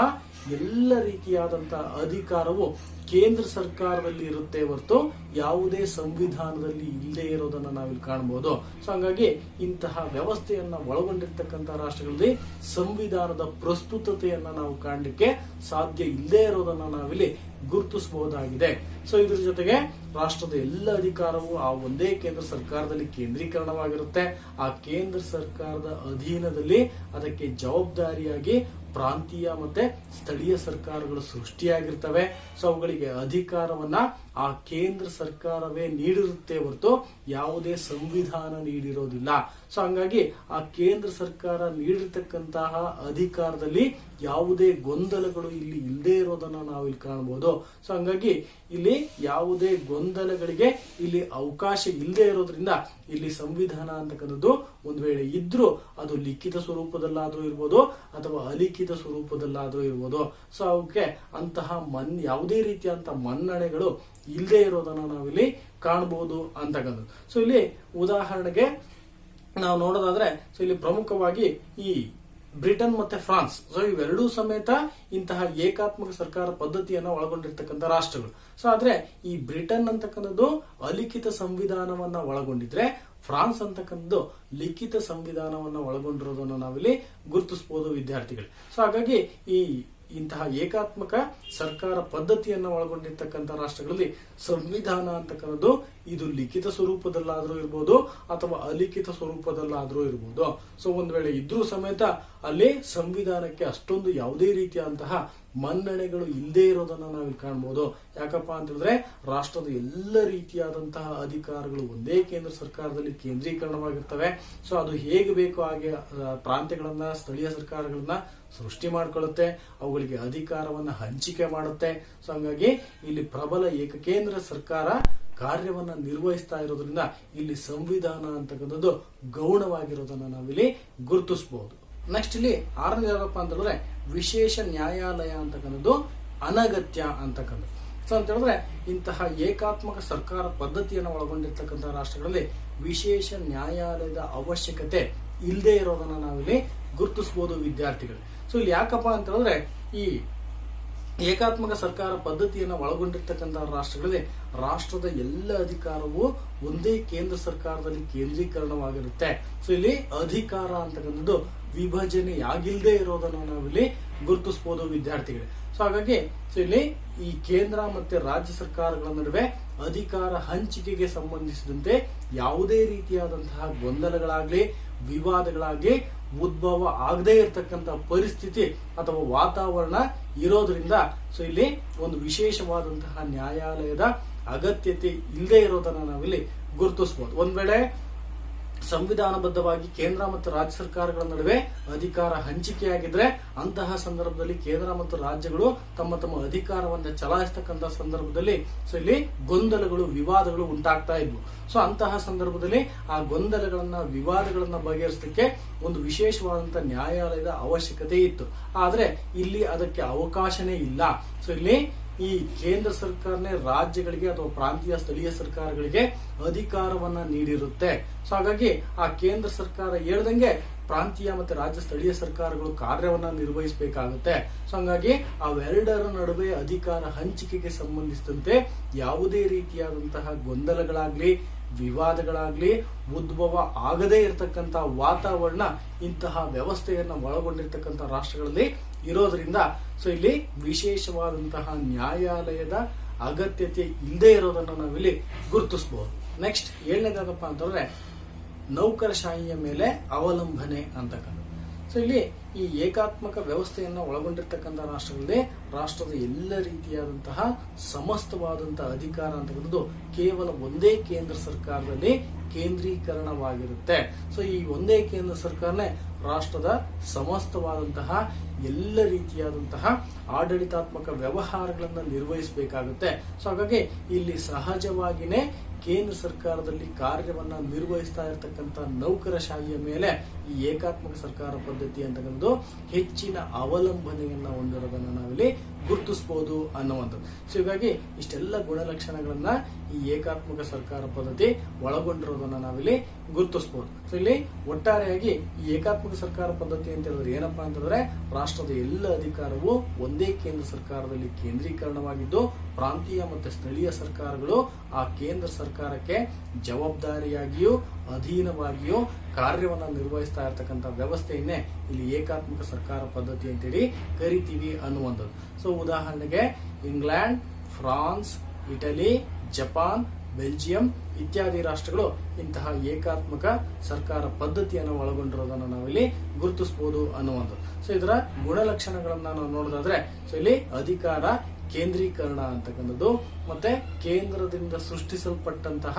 ಎಲ್ಲ ರೀತಿಯಾದಂತಹ ಅಧಿಕಾರವು ಕೇಂದ್ರ ಸರ್ಕಾರದಲ್ಲಿ ಇರುತ್ತೆ ಹೊರತು ಯಾವುದೇ ಸಂವಿಧಾನದಲ್ಲಿ ಇಲ್ಲದೆ ಇರೋದನ್ನ ನಾವಿಲ್ಲಿ ಕಾಣಬಹುದು. ಸೊ ಹಂಗಾಗಿ ಇಂತಹ ವ್ಯವಸ್ಥೆಯನ್ನ ಒಳಗೊಂಡಿರ್ತಕ್ಕಂಥ ರಾಷ್ಟ್ರಗಳಲ್ಲಿ ಸಂವಿಧಾನದ ಪ್ರಸ್ತುತತೆಯನ್ನ ನಾವು ಕಾಣಲಿಕ್ಕೆ ಸಾಧ್ಯ ಇಲ್ಲದೆ ಇರೋದನ್ನ ನಾವಿಲ್ಲಿ ಗುರುತಿಸಬಹುದಾಗಿದೆ. ಸೊ ಇದ್ರ ಜೊತೆಗೆ ರಾಷ್ಟ್ರದ ಎಲ್ಲ ಅಧಿಕಾರವು ಆ ಒಂದೇ ಕೇಂದ್ರ ಸರ್ಕಾರದಲ್ಲಿ ಕೇಂದ್ರೀಕರಣವಾಗಿರುತ್ತೆ. ಆ ಕೇಂದ್ರ ಸರ್ಕಾರದ ಅಧೀನದಲ್ಲಿ ಅದಕ್ಕೆ ಜವಾಬ್ದಾರಿಯಾಗಿ ಪ್ರಾಂತೀಯ ಮತ್ತೆ ಸ್ಥಳೀಯ ಸರ್ಕಾರಗಳು ಸೃಷ್ಟಿಯಾಗಿರ್ತವೆ. ಸೊ ಅವುಗಳಿಗೆ ಅಧಿಕಾರವನ್ನ ಆ ಕೇಂದ್ರ ಸರ್ಕಾರವೇ ನೀಡಿರುತ್ತೆ ಹೊರತು ಯಾವುದೇ ಸಂವಿಧಾನ ನೀಡಿರೋದಿಲ್ಲ. ಸೊ ಹಂಗಾಗಿ ಆ ಕೇಂದ್ರ ಸರ್ಕಾರ ನೀಡಿರ್ತಕ್ಕಂತಹ ಅಧಿಕಾರದಲ್ಲಿ ಯಾವುದೇ ಗೊಂದಲಗಳು ಇಲ್ಲಿ ಇಲ್ಲದೆ ಇರೋದನ್ನ ನಾವು ಇಲ್ಲಿ ಕಾಣಬಹುದು. ಸೊ ಹಂಗಾಗಿ ಇಲ್ಲಿ ಯಾವುದೇ ಗೊಂದಲಗಳಿಗೆ ಇಲ್ಲಿ ಅವಕಾಶ ಇಲ್ಲದೆ ಇರೋದ್ರಿಂದ ಇಲ್ಲಿ ಸಂವಿಧಾನ ಅಂತಕ್ಕಂಥದ್ದು ಒಂದ್ ವೇಳೆ ಇದ್ರೂ ಅದು ಲಿಖಿತ ಸ್ವರೂಪದಲ್ಲಾದ್ರೂ ಇರ್ಬೋದು ಅಥವಾ ಅಲಿಖಿತ ಸ್ವರೂಪದಲ್ಲಾದ್ರೂ ಇರ್ಬೋದು. ಸೊ ಅವಕ್ಕೆ ಅಂತಹ ಯಾವುದೇ ರೀತಿಯಂತ ಮನ್ನಣೆಗಳು ಇಲ್ಲದೆ ಇರೋದನ್ನ ನಾವಿಲ್ಲಿ ಕಾಣಬಹುದು ಅಂತಕ್ಕಂಥದ್ದು. ಸೊ ಇಲ್ಲಿ ಉದಾಹರಣೆಗೆ ನಾವು ನೋಡೋದಾದ್ರೆ ಸೊ ಇಲ್ಲಿ ಪ್ರಮುಖವಾಗಿ ಈ ಬ್ರಿಟನ್ ಮತ್ತೆ ಫ್ರಾನ್ಸ್, ಸೊ ಇವೆರಡೂ ಸಮೇತ ಇಂತಹ ಏಕಾತ್ಮಕ ಸರ್ಕಾರ ಪದ್ಧತಿಯನ್ನ ಒಳಗೊಂಡಿರ್ತಕ್ಕಂಥ ರಾಷ್ಟ್ರಗಳು. ಸೊ ಆದ್ರೆ ಈ ಬ್ರಿಟನ್ ಅಂತಕ್ಕಂಥದ್ದು ಅಲಿಖಿತ ಸಂವಿಧಾನವನ್ನ ಒಳಗೊಂಡಿದ್ರೆ ಫ್ರಾನ್ಸ್ ಅಂತಕ್ಕಂಥದ್ದು ಲಿಖಿತ ಸಂವಿಧಾನವನ್ನ ಒಳಗೊಂಡಿರೋದನ್ನ ನಾವಿಲ್ಲಿ ಗುರುತಿಸಬಹುದು ವಿದ್ಯಾರ್ಥಿಗಳು. ಸೊ ಹಾಗಾಗಿ ಇಂತಹ ಏಕಾತ್ಮಕ ಸರ್ಕಾರ ಪದ್ಧತಿಯನ್ನ ಒಳಗೊಂಡಿರ್ತಕ್ಕಂಥ ರಾಷ್ಟ್ರಗಳಲ್ಲಿ ಸಂವಿಧಾನ ಅಂತಕ್ಕಂಥದ್ದು ಇದು ಲಿಖಿತ ಸ್ವರೂಪದಲ್ಲಾದ್ರೂ ಇರ್ಬೋದು ಅಥವಾ ಅಲಿಖಿತ ಸ್ವರೂಪದಲ್ಲಾದ್ರೂ ಇರ್ಬೋದು. ಸೊ ಒಂದ್ ವೇಳೆ ಇದ್ರೂ ಸಮೇತ ಅಲ್ಲಿ ಸಂವಿಧಾನಕ್ಕೆ ಅಷ್ಟೊಂದು ಯಾವುದೇ ರೀತಿಯಾದಂತಹ ಮನ್ನಣೆಗಳು ಇಲ್ಲದೆ ಇರೋದನ್ನ ನಾವಿಲ್ಲಿ ಕಾಣಬಹುದು. ಯಾಕಪ್ಪ ಅಂತಂದ್ರೆ ರಾಷ್ಟ್ರದ ಎಲ್ಲ ರೀತಿಯಾದಂತಹ ಅಧಿಕಾರಗಳು ಒಂದೇ ಕೇಂದ್ರ ಸರ್ಕಾರದಲ್ಲಿ ಕೇಂದ್ರೀಕರಣವಾಗಿರ್ತವೆ. ಸೊ ಅದು ಹೇಗೆ ಬೇಕೋ ಹಾಗೆ ಪ್ರಾಂತ್ಯಗಳನ್ನ ಸ್ಥಳೀಯ ಸರ್ಕಾರಗಳನ್ನ ಸೃಷ್ಟಿ ಮಾಡಿಕೊಳ್ಳುತ್ತೆ, ಅವುಗಳಿಗೆ ಅಧಿಕಾರವನ್ನ ಹಂಚಿಕೆ ಮಾಡುತ್ತೆ. ಸೊ ಹಂಗಾಗಿ ಇಲ್ಲಿ ಪ್ರಬಲ ಏಕಕೇಂದ್ರ ಸರ್ಕಾರ ಕಾರ್ಯವನ್ನ ನಿರ್ವಹಿಸ್ತಾ ಇರೋದ್ರಿಂದ ಇಲ್ಲಿ ಸಂವಿಧಾನ ಅಂತಕ್ಕಂಥದ್ದು ಗೌಣವಾಗಿರೋದನ್ನ ನಾವಿಲ್ಲಿ ಗುರುತಿಸಬಹುದು. ನೆಕ್ಸ್ಟ್ ಇಲ್ಲಿ ಆರನೇ ಯಾವ್ದಪ್ಪ ಅಂತಂದ್ರೆ ವಿಶೇಷ ನ್ಯಾಯಾಲಯ ಅಂತಕ್ಕಂಥದ್ದು ಅನಗತ್ಯ ಅಂತಕ್ಕಂಥದ್ದು. ಸೊ ಅಂತ ಹೇಳಿದ್ರೆ ಇಂತಹ ಏಕಾತ್ಮಕ ಸರ್ಕಾರ ಪದ್ಧತಿಯನ್ನು ಒಳಗೊಂಡಿರ್ತಕ್ಕಂಥ ರಾಷ್ಟ್ರಗಳಲ್ಲಿ ವಿಶೇಷ ನ್ಯಾಯಾಲಯದ ಅವಶ್ಯಕತೆ ಇಲ್ಲದೆ ಇರೋದನ್ನ ನಾವಿಲ್ಲಿ ಗುರುತಿಸಬಹುದು ವಿದ್ಯಾರ್ಥಿಗಳು. ಸೊ ಇಲ್ಲಿ ಯಾಕಪ್ಪ ಅಂತ ಹೇಳಿದ್ರೆ ಈ ಏಕಾತ್ಮಕ ಸರ್ಕಾರ ಪದ್ಧತಿಯನ್ನು ಒಳಗೊಂಡಿರ್ತಕ್ಕಂಥ ರಾಷ್ಟ್ರಗಳಲ್ಲಿ ರಾಷ್ಟ್ರದ ಎಲ್ಲ ಅಧಿಕಾರವು ಒಂದೇ ಕೇಂದ್ರ ಸರ್ಕಾರದಲ್ಲಿ ಕೇಂದ್ರೀಕರಣವಾಗಿರುತ್ತೆ. ಸೊ ಇಲ್ಲಿ ಅಧಿಕಾರ ಅಂತಕ್ಕಂಥದ್ದು ವಿಭಜನೆಯಾಗಿಲ್ಲದೆ ಇರೋದನ್ನ ನಾವಿಲ್ಲಿ ಗುರುತಿಸಬಹುದು ವಿದ್ಯಾರ್ಥಿಗಳು. ಸೊ ಹಾಗಾಗಿ ಸೊ ಇಲ್ಲಿ ಈ ಕೇಂದ್ರ ಮತ್ತೆ ರಾಜ್ಯ ಸರ್ಕಾರಗಳ ನಡುವೆ ಅಧಿಕಾರ ಹಂಚಿಕೆಗೆ ಸಂಬಂಧಿಸಿದಂತೆ ಯಾವುದೇ ರೀತಿಯಾದಂತಹ ಗೊಂದಲಗಳಾಗ್ಲಿ ವಿವಾದಗಳಾಗ್ಲಿ ಉದ್ಭವ ಆಗದೇ ಇರತಕ್ಕಂತ ಪರಿಸ್ಥಿತಿ ಅಥವಾ ವಾತಾವರಣ ಇರೋದ್ರಿಂದ ಸೊ ಇಲ್ಲಿ ಒಂದು ವಿಶೇಷವಾದಂತಹ ನ್ಯಾಯಾಲಯದ ಅಗತ್ಯತೆ ಇಲ್ಲದೆ ಇರೋದನ್ನ ನಾವಿಲ್ಲಿ ಗುರುತಿಸಬಹುದು. ಒಂದ್ ವೇಳೆ ಸಂವಿಧಾನಬದ್ಧವಾಗಿ ಕೇಂದ್ರ ಮತ್ತು ರಾಜ್ಯ ಸರ್ಕಾರಗಳ ನಡುವೆ ಅಧಿಕಾರ ಹಂಚಿಕೆಯಾಗಿದ್ರೆ ಅಂತಹ ಸಂದರ್ಭದಲ್ಲಿ ಕೇಂದ್ರ ಮತ್ತು ರಾಜ್ಯಗಳು ತಮ್ಮ ತಮ್ಮ ಅಧಿಕಾರವನ್ನು ಚಲಾಯಿಸತಕ್ಕಂತ ಸಂದರ್ಭದಲ್ಲಿ ಸೊ ಇಲ್ಲಿ ಗೊಂದಲಗಳು ವಿವಾದಗಳು ಉಂಟಾಗ್ತಾ ಇದ್ವು. ಸೊ ಅಂತಹ ಸಂದರ್ಭದಲ್ಲಿ ಆ ಗೊಂದಲಗಳನ್ನ ವಿವಾದಗಳನ್ನ ಬಗೆಹರಿಸಲಿಕ್ಕೆ ಒಂದು ವಿಶೇಷವಾದಂತಹ ನ್ಯಾಯಾಲಯದ ಅವಶ್ಯಕತೆ ಇತ್ತು. ಆದ್ರೆ ಇಲ್ಲಿ ಅದಕ್ಕೆ ಅವಕಾಶನೇ ಇಲ್ಲ. ಸೊ ಇಲ್ಲಿ ಈ ಕೇಂದ್ರ ಸರ್ಕಾರನೇ ರಾಜ್ಯಗಳಿಗೆ ಅಥವಾ ಪ್ರಾಂತೀಯ ಸ್ಥಳೀಯ ಸರ್ಕಾರಗಳಿಗೆ ಅಧಿಕಾರವನ್ನ ನೀಡಿರುತ್ತೆ. ಸೊ ಹಾಗಾಗಿ ಆ ಕೇಂದ್ರ ಸರ್ಕಾರ ಹೇಳ್ದಂಗೆ ಪ್ರಾಂತೀಯ ಮತ್ತೆ ರಾಜ್ಯ ಸ್ಥಳೀಯ ಸರ್ಕಾರಗಳು ಕಾರ್ಯವನ್ನ ನಿರ್ವಹಿಸಬೇಕಾಗುತ್ತೆ. ಸೊ ಹಂಗಾಗಿ ಅವೆರಡರ ನಡುವೆ ಅಧಿಕಾರ ಹಂಚಿಕೆಗೆ ಸಂಬಂಧಿಸಿದಂತೆ ಯಾವುದೇ ರೀತಿಯಾದಂತಹ ಗೊಂದಲಗಳಾಗ್ಲಿ ವಿವಾದಗಳಾಗ್ಲಿ ಉದ್ಭವ ಆಗದೇ ಇರತಕ್ಕಂತ ವಾತಾವರಣ ಇಂತಹ ವ್ಯವಸ್ಥೆಯನ್ನ ಒಳಗೊಂಡಿರ್ತಕ್ಕಂಥ ರಾಷ್ಟ್ರಗಳಲ್ಲಿ ಇರೋದ್ರಿಂದ ಸೊ ಇಲ್ಲಿ ವಿಶೇಷವಾದಂತಹ ನ್ಯಾಯಾಲಯದ ಅಗತ್ಯತೆ ಇಲ್ಲದೆ ಇರೋದನ್ನ ನಾವಿಲ್ಲಿ ಗುರುತಿಸಬಹುದು. ನೆಕ್ಸ್ಟ್ ಏಳನೇದಾಗಪ್ಪ ಅಂತಂದ್ರೆ ನೌಕರಶಾಹಿಯ ಮೇಲೆ ಅವಲಂಬನೆ ಅಂತಕ್ಕಂಥ. ಸೊ ಇಲ್ಲಿ ಈ ಏಕಾತ್ಮಕ ವ್ಯವಸ್ಥೆಯನ್ನ ಒಳಗೊಂಡಿರ್ತಕ್ಕಂಥ ರಾಷ್ಟ್ರಗಳಲ್ಲಿ ರಾಷ್ಟ್ರದ ಎಲ್ಲ ರೀತಿಯಾದಂತಹ ಸಮಸ್ತವಾದಂತಹ ಅಧಿಕಾರ ಅಂತಕ್ಕಂಥದ್ದು ಕೇವಲ ಒಂದೇ ಕೇಂದ್ರ ಸರ್ಕಾರದಲ್ಲಿ ಕೇಂದ್ರೀಕರಣವಾಗಿರುತ್ತೆ. ಸೊ ಈ ಒಂದೇ ಕೇಂದ್ರ ಸರ್ಕಾರನೇ ರಾಷ್ಟ್ರದ ಸಮಸ್ತವಾದಂತಹ ಎಲ್ಲ ರೀತಿಯಾದಂತಹ ಆಡಳಿತಾತ್ಮಕ ವ್ಯವಹಾರಗಳನ್ನ ನಿರ್ವಹಿಸಬೇಕಾಗುತ್ತೆ. ಸೊ ಹಾಗಾಗಿ ಇಲ್ಲಿ ಸಹಜವಾಗಿನೇ ಕೇಂದ್ರ ಸರ್ಕಾರದಲ್ಲಿ ಕಾರ್ಯವನ್ನ ನಿರ್ವಹಿಸ್ತಾ ಇರತಕ್ಕಂತ ನೌಕರಶಾಹಿಯ ಮೇಲೆ ಈ ಏಕಾತ್ಮಕ ಸರ್ಕಾರ ಪದ್ಧತಿ ಅಂತಕ್ಕಂಥದ್ದು ಹೆಚ್ಚಿನ ಅವಲಂಬನೆಯನ್ನ ಹೊಂದಿರೋದನ್ನ ನಾವಿಲ್ಲಿ ಗುರುತಿಸಬಹುದು ಅನ್ನುವಂಥದ್ದು. ಸೊ ಹೀಗಾಗಿ ಇಷ್ಟೆಲ್ಲ ಗುಣಲಕ್ಷಣಗಳನ್ನ ಈ ಏಕಾತ್ಮಕ ಸರ್ಕಾರ ಪದ್ಧತಿ ಒಳಗೊಂಡಿರೋದನ್ನ ನಾವಿಲ್ಲಿ ಗುರುತಿಸಬಹುದು. ಸೊ ಇಲ್ಲಿ ಒಟ್ಟಾರೆಯಾಗಿ ಈ ಏಕಾತ್ಮಕ ಸರ್ಕಾರ ಪದ್ಧತಿ ಅಂತ ಹೇಳಿದ್ರೆ ಏನಪ್ಪಾ ಅಂತಂದ್ರೆ ರಾಷ್ಟ್ರದ ಎಲ್ಲ ಅಧಿಕಾರವು ಒಂದೇ ಕೇಂದ್ರ ಸರ್ಕಾರದಲ್ಲಿ ಕೇಂದ್ರೀಕರಣವಾಗಿದ್ದು ಪ್ರಾಂತೀಯ ಮತ್ತು ಸ್ಥಳೀಯ ಸರ್ಕಾರಗಳು ಆ ಕೇಂದ್ರ ಸರ್ಕಾರಕ್ಕೆ ಜವಾಬ್ದಾರಿಯಾಗಿಯೂ ಅಧೀನವಾಗಿಯೂ ಕಾರ್ಯವನ್ನ ನಿರ್ವಹಿಸ್ತಾ ಇರತಕ್ಕಂತ ವ್ಯವಸ್ಥೆಯನ್ನೇ ಇಲ್ಲಿ ಏಕಾತ್ಮಕ ಸರ್ಕಾರ ಪದ್ಧತಿ ಅಂತೇಳಿ ಕರಿತೀವಿ ಅನ್ನುವಂಥದ್ದು. ಸೊ ಉದಾಹರಣೆಗೆ England, France, Italy, Japan, Belgium ಇತ್ಯಾದಿ ರಾಷ್ಟ್ರಗಳು ಇಂತಹ ಏಕಾತ್ಮಕ ಸರ್ಕಾರ ಪದ್ಧತಿಯನ್ನು ಒಳಗೊಂಡಿರೋದನ್ನು ನಾವಿಲ್ಲಿ ಗುರುತಿಸಬಹುದು ಅನ್ನುವಂಥದ್ದು. ಸೊ ಇದರ ಗುಣಲಕ್ಷಣಗಳನ್ನ ನಾವು ನೋಡೋದಾದ್ರೆ ಸೊ ಇಲ್ಲಿ ಅಧಿಕಾರ ಕೇಂದ್ರೀಕರಣ ಅಂತಕ್ಕಂಥದ್ದು, ಮತ್ತೆ ಕೇಂದ್ರದಿಂದ ಸೃಷ್ಟಿಸಲ್ಪಟ್ಟಂತಹ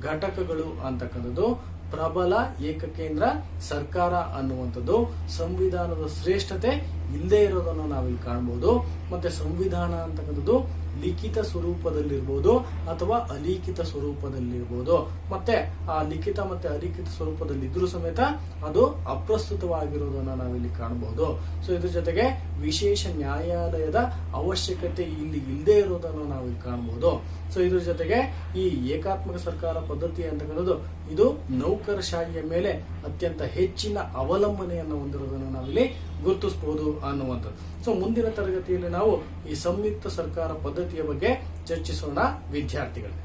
ಘಟಕಗಳು ಅಂತಕ್ಕಂಥದ್ದು, ಪ್ರಬಲ ಏಕಕೇಂದ್ರ ಸರ್ಕಾರ ಅನ್ನುವಂಥದ್ದು, ಸಂವಿಧಾನದ ಶ್ರೇಷ್ಠತೆ ಇಲ್ಲದೆ ಇರೋದನ್ನು ನಾವಿಲ್ಲಿ ಕಾಣಬಹುದು. ಮತ್ತೆ ಸಂವಿಧಾನ ಅಂತಕ್ಕಂಥದ್ದು ಲಿಖಿತ ಸ್ವರೂಪದಲ್ಲಿರ್ಬೋದು ಅಥವಾ ಅಲಿಖಿತ ಸ್ವರೂಪದಲ್ಲಿರ್ಬೋದು. ಮತ್ತೆ ಆ ಲಿಖಿತ ಮತ್ತೆ ಅಲಿಖಿತ ಸ್ವರೂಪದಲ್ಲಿದ್ರೂ ಸಮೇತ ಅದು ಅಪ್ರಸ್ತುತವಾಗಿರುವುದನ್ನು ನಾವಿಲ್ಲಿ ಕಾಣಬಹುದು. ಸೊ ಇದ್ರ ಜೊತೆಗೆ ವಿಶೇಷ ನ್ಯಾಯಾಲಯದ ಅವಶ್ಯಕತೆ ಇಲ್ಲಿ ಇಲ್ಲದೆ ಇರೋದನ್ನು ನಾವಿಲ್ಲಿ ಕಾಣಬಹುದು. ಸೊ ಇದ್ರ ಜೊತೆಗೆ ಈ ಏಕಾತ್ಮಕ ಸರ್ಕಾರ ಪದ್ಧತಿ ಅಂತಕ್ಕಂಥದ್ದು ಇದು ನೌಕರಶಾಹಿಯ ಮೇಲೆ ಅತ್ಯಂತ ಹೆಚ್ಚಿನ ಅವಲಂಬನೆಯನ್ನು ಹೊಂದಿರೋದನ್ನು ನಾವಿಲ್ಲಿ ಗುರುತಿಸಬಹುದು ಅನ್ನುವಂಥದ್ದು. ಸೊ ಮುಂದಿನ ತರಗತಿಯಲ್ಲಿ ನಾವು ಈ ಸಂಯುಕ್ತ ಸರ್ಕಾರ ಪದ್ಧತಿಯ ಬಗ್ಗೆ ಚರ್ಚಿಸೋಣ ವಿದ್ಯಾರ್ಥಿಗಳೇ.